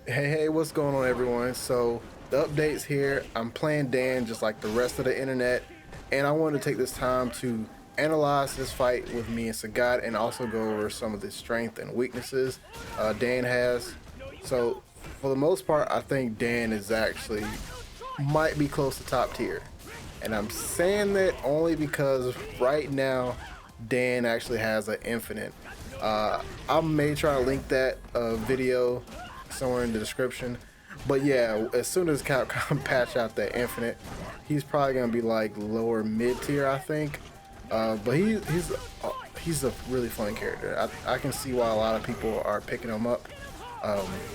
Hey, what's going on, everyone? So the updates here. I'm playing Dan just like the rest of the internet, and I wanted to take this time to analyze this fight with me and Sagat, and also go over some of the strength and weaknesses Dan has. So for the most part, I think Dan is actually might be close to top tier, and I'm saying that only because right now Dan actually has an infinite. I may try to link that video somewhere in the description, but yeah, as soon as Capcom patch out that infinite, he's probably gonna be like lower mid tier, I think. But he's a really fun character. I can see why a lot of people are picking him up.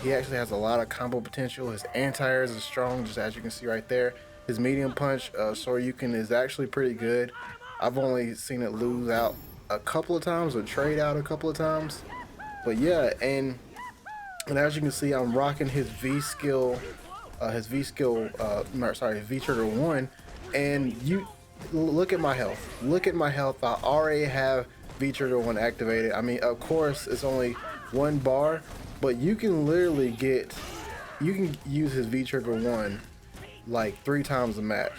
He actually has a lot of combo potential. His anti-airs is strong, just as you can see right there. His medium punch, Soryuken, is actually pretty good. I've only seen it lose out a couple of times or trade out a couple of times, but yeah, and as you can see, I'm rocking his V skill, his V trigger 1, and you look at my health. Look at my health. I already have V trigger 1 activated. I mean, of course, it's only 1 bar, but you can literally you can use his V trigger 1 like 3 times a match,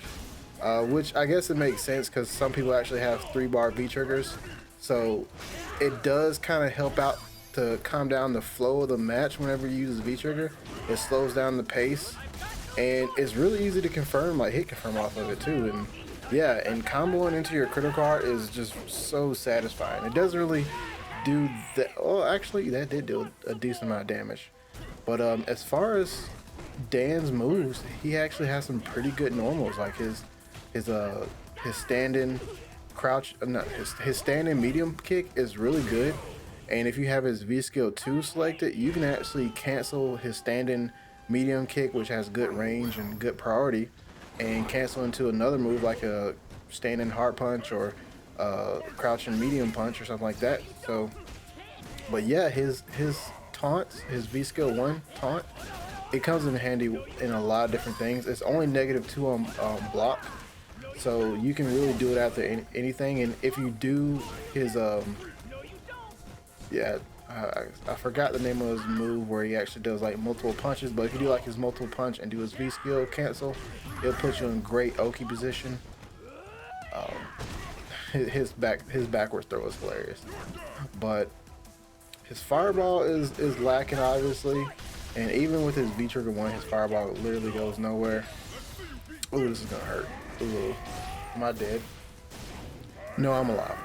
which I guess it makes sense because some people actually have 3-bar V triggers, so it does kind of help out to calm down the flow of the match. Whenever you use V trigger, it slows down the pace, and it's really easy to confirm, like hit confirm off of it too. And yeah, and comboing into your critical art is just so satisfying. It doesn't really do that. Oh, actually, that did do a decent amount of damage. But as far as Dan's moves, he actually has some pretty good normals. Like his standing crouch, his standing medium kick is really good. And if you have his V skill 2 selected, you can actually cancel his standing medium kick, which has good range and good priority, and cancel into another move like a standing hard punch or crouching medium punch or something like that. So, but yeah, his taunts, his V skill 1 taunt, it comes in handy in a lot of different things. It's only -2 on block, so you can really do it after anything. And if you do his I forgot the name of his move where he actually does like multiple punches, but if you do like his multiple punch and do his V skill cancel, it'll put you in great Oki position. His backwards throw is hilarious, but his fireball is lacking, obviously, and even with his V trigger 1, his fireball literally goes nowhere. Ooh, this is gonna hurt. Ooh, am I dead? No, I'm alive.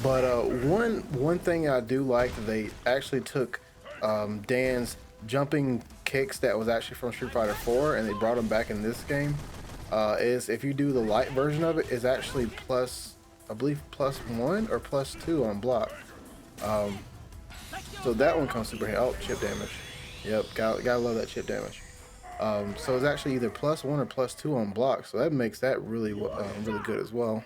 But one thing I do like, they actually took Dan's jumping kicks that was actually from Street Fighter 4 and they brought them back in this game. Is if you do the light version of it, is actually plus, I believe, +1 or +2 on block. So that one comes super handy. Oh, chip damage. Yep, gotta love that chip damage. So it's actually either +1 or +2 on block, so that makes that really really good as well.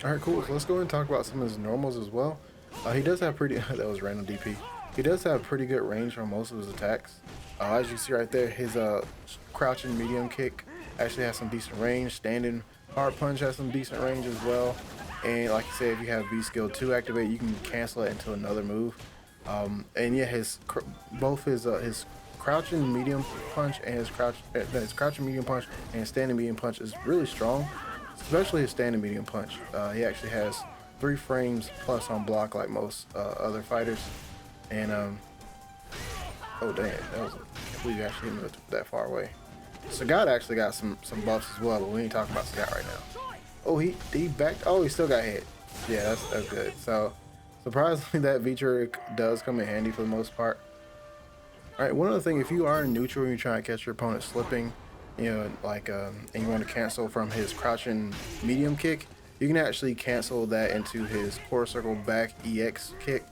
Alright, cool. So let's go ahead and talk about some of his normals as well. He does have pretty that was random DP. He does have pretty good range on most of his attacks. As you can see right there, his crouching medium kick actually has some decent range. Standing hard punch has some decent range as well. And like I said, if you have V skill 2 activate, you can cancel it into another move. And yeah, both his crouching medium punch and his crouching medium punch and standing medium punch is really strong, especially his standing medium punch. He actually has 3 frames plus on block like most other fighters. And oh damn, that was, I can't believe you actually hit me that far away. Sagat actually got some buffs as well, but we ain't talking about Sagat right now. Oh, he backed. Oh, he still got hit. Yeah, that's good. So surprisingly, that V trigger does come in handy for the most part. All right, one other thing, if you are in neutral and you're trying to catch your opponent slipping, you know, like, and you want to cancel from his crouching medium kick, you can actually cancel that into his quarter circle back EX kick.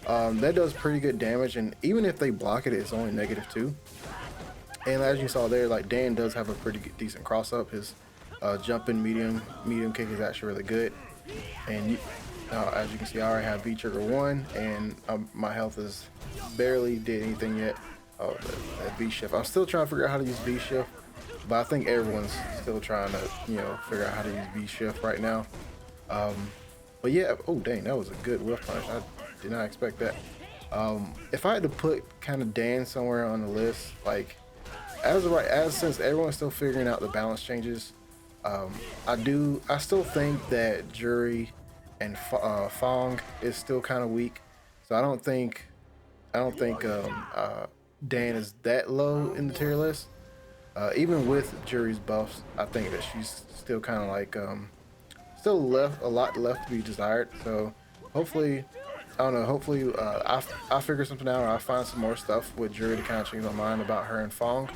That does pretty good damage, and even if they block it, it's only -2. And as you saw there, like Dan does have a pretty decent cross up. His Jumping medium kick is actually really good. And as you can see, I already have V trigger 1, and my health is barely did anything yet. Oh, that V shift. I'm still trying to figure out how to use V shift, but I think everyone's still trying to, figure out how to use V shift right now. But yeah, oh dang, that was a good whiff punch. I did not expect that. If I had to put kind of Dan somewhere on the list, like since everyone's still figuring out the balance changes, I still think that Jury and Fong is still kind of weak. So I don't think Dan is that low in the tier list. Even with Jury's buffs, I think that she's still kind of like still left a lot left to be desired. So hopefully, I don't know. Hopefully, I figure something out, or I find some more stuff with Jury to kind of change my mind about her and Fong.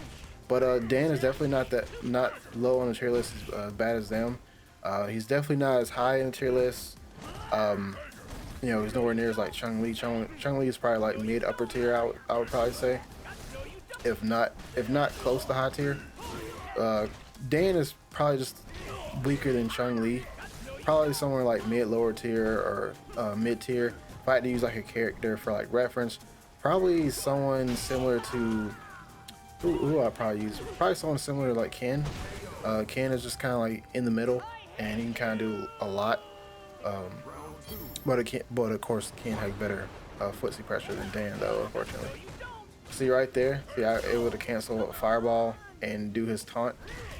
But Dan is definitely not low on the tier list as bad as them. He's definitely not as high in the tier list. He's nowhere near as like Chun-Li. Chun-Li is probably like mid upper tier. I would probably say, if not close to high tier. Dan is probably just weaker than Chun-Li. Probably somewhere like mid lower tier or mid tier. If I had to use like a character for like reference, probably someone similar to who I probably use. Probably someone similar to like Ken. Ken is just kind of like in the middle, and he can kind of do a lot. But of course, Ken has better footsie pressure than Dan, though. Unfortunately, see right there. See, I able to cancel a fireball and do his taunt,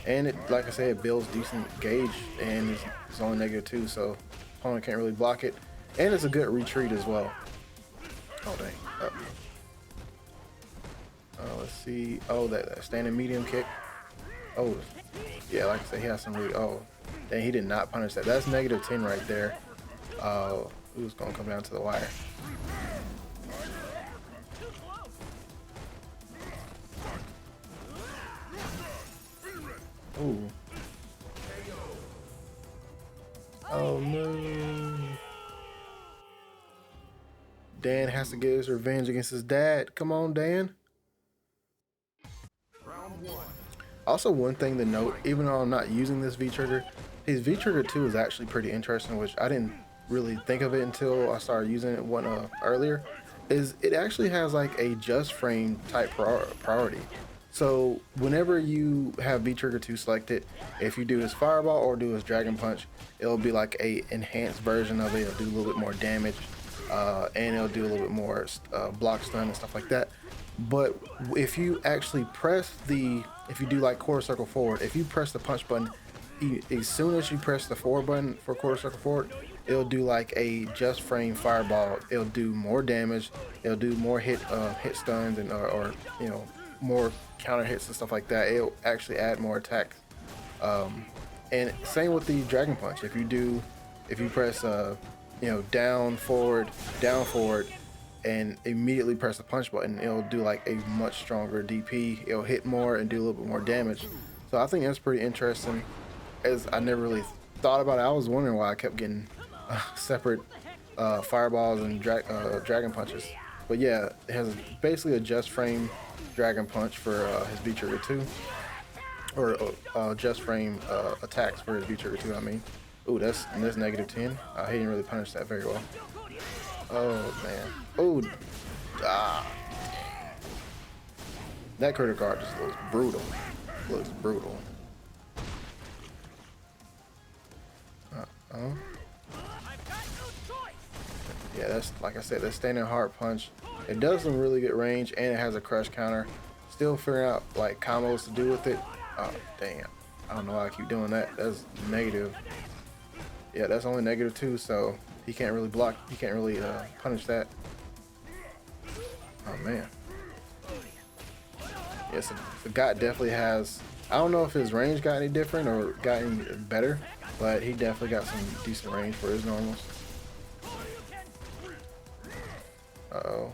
and it, like I said, it builds decent gauge, and it's only -2, so opponent can't really block it, and it's a good retreat as well. Oh dang! Let's see. Oh, that standing medium kick. Oh, yeah, like I said, he has some really. Oh, dang, he did not punish that. That's -10 right there. It was gonna come down to the wire. Ooh. Oh no. Dan has to get his revenge against his dad. Come on, Dan. Also, one thing to note, even though I'm not using this V-Trigger, his V-Trigger 2 is actually pretty interesting, which I didn't really think of it until I started using it earlier, is it actually has like a just frame type priority. So whenever you have V-Trigger 2 selected, if you do his Fireball or do his Dragon Punch, it'll be like a enhanced version of it. It'll do a little bit more damage, and it'll do a little bit more block stun and stuff like that. But if you actually if you do like quarter circle forward, if you press the punch button, as soon as you press the forward button for quarter circle forward, it'll do like a just frame fireball. It'll do more damage. It'll do more hit stuns and or more counter hits and stuff like that. It'll actually add more attacks. And same with the Dragon Punch. If you press down forward, and immediately press the punch button, it'll do like a much stronger DP. It'll hit more and do a little bit more damage. So I think that's pretty interesting, as I never really thought about it. I was wondering why I kept getting separate fireballs and dragon punches. But yeah, it has basically a just frame dragon punch for his V-Trigger 2, or just frame attacks for his V-Trigger 2, I mean. Ooh, that's -10. He didn't really punish that very well. Oh man. Oh, that critical guard just looks brutal. Looks brutal. Yeah, that's, like I said, that standing hard punch. It does some really good range, and it has a crush counter. Still figuring out like combos to do with it. Oh damn! I don't know why I keep doing that. That's negative. Yeah, that's only -2, so he can't really block. He can't really punish that. Oh man. Yeah, so the guy definitely has. I don't know if his range got any different or got any better, but he definitely got some decent range for his normals. Uh-oh.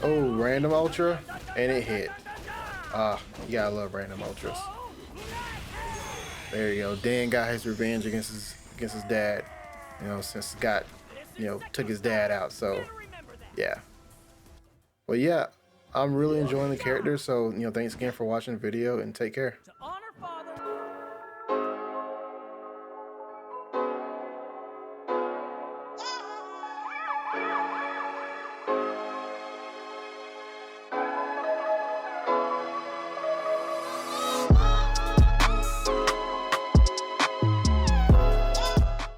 Oh, random ultra, and it hit. You gotta love random ultras. There you go. Dan got his revenge against his dad. Since Scott, took his dad out. So, yeah. Well, yeah, I'm really enjoying the character. So, thanks again for watching the video, and take care.